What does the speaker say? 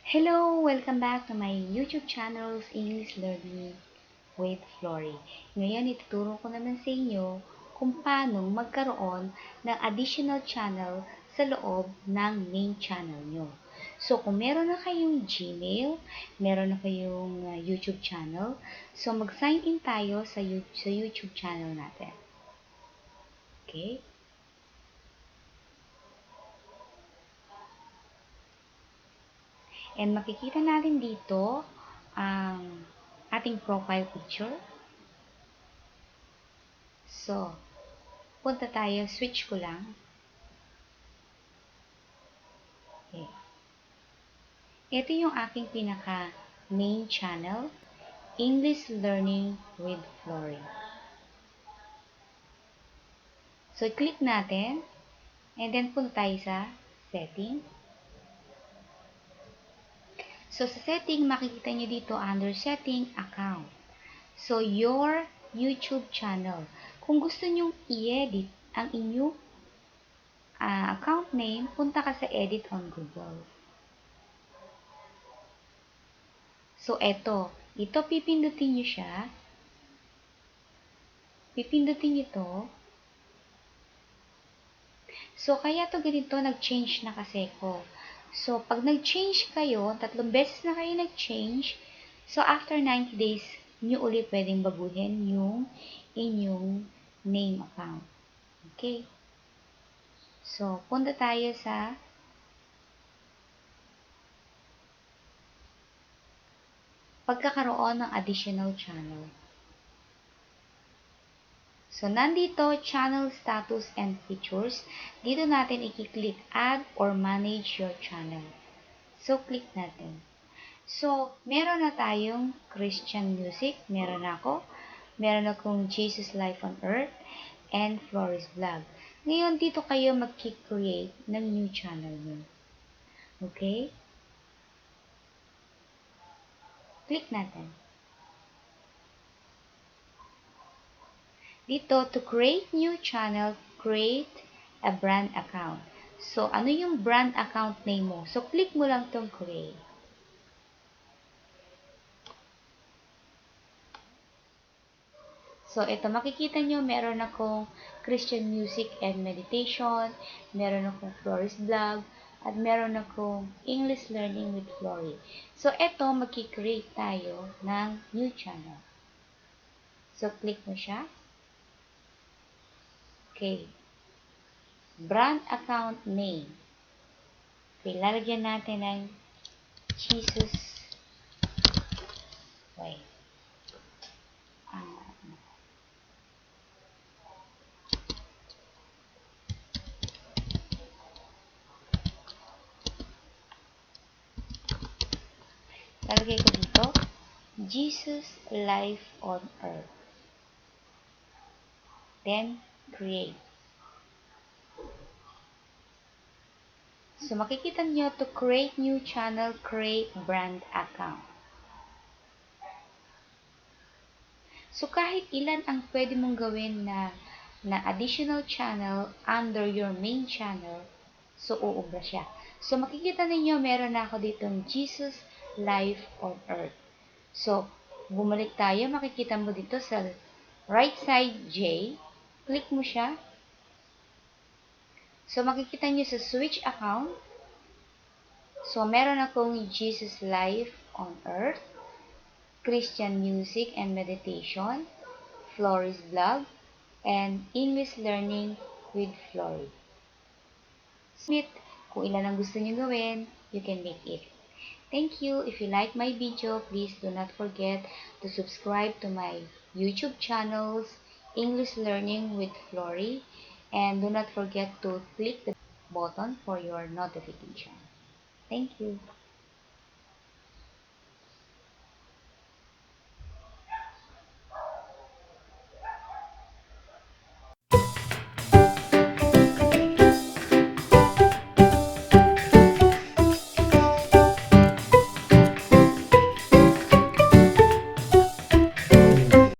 Hello! Welcome back to my YouTube channel's English Learning with Flory. Ngayon, ituturo ko naman sa inyo kung paano magkaroon ng additional channel sa loob ng main channel nyo. So, kung meron na kayong Gmail, meron na kayong YouTube channel, so mag-sign in tayo sa YouTube channel natin. Okay? And makikita natin dito ang ating profile picture. So, punta tayo, switch ko lang. Okay. Ito yung aking pinaka main channel, English Learning with Flory. So, click natin, and then punta tayo sa setting. So, sa setting, makikita nyo dito under setting, account. So, your YouTube channel. Kung gusto nyo i-edit ang inyong account name, punta ka sa edit on Google. So, ito pipindutin nyo siya. Pipindutin nyo to. So, kaya to ganito, nag-change na kasi ko. So, pag nag-change kayo, 3 beses na kayo nag-change, so after 90 days, nyo ulit pwedeng baguhin yung inyong name account. Okay? So, punta tayo sa pagkakaroon ng additional channel. So, nandito, channel status and features. Dito natin i-click add or manage your channel. So, click natin. So, meron na tayong Christian music. Meron ako. Meron akong Jesus Life on Earth and Flory's Vlog. Ngayon, dito kayo mag-create ng new channel nyo. Okay? Click natin. Dito, to create new channel, create a brand account. So, ano yung brand account name mo? So, click mo lang tong create. So, ito, makikita nyo, meron akong Christian music and meditation, meron akong Flory's Vlog, at meron akong English Learning with Flory. So, ito, magki-create tayo ng new channel. So, click mo siya. Okay. Brand account name. Okay, lalagyan natin ng Jesus. Wait. Lalagay ko dito, Jesus Life on Earth. Then, create. So, makikita nyo to create new channel, create brand account. So, kahit ilan ang pwede mong gawin na additional channel under your main channel, so uubra siya. So, makikita ninyo, meron na ako ditong Jesus Life on Earth. So, bumalik tayo, makikita mo dito sa right side J, click mo siya. So, makikita nyo sa switch account. So, meron akong Jesus Life on Earth, Christian Music and Meditation, Flory's Vlog, and English Learning with Flory. Submit kung ilan ang gusto nyo gawin, you can make it. Thank you. If you like my video, please do not forget to subscribe to my YouTube channels, English Learning with Flory, and do not forget to click the button for your notification. Thank you.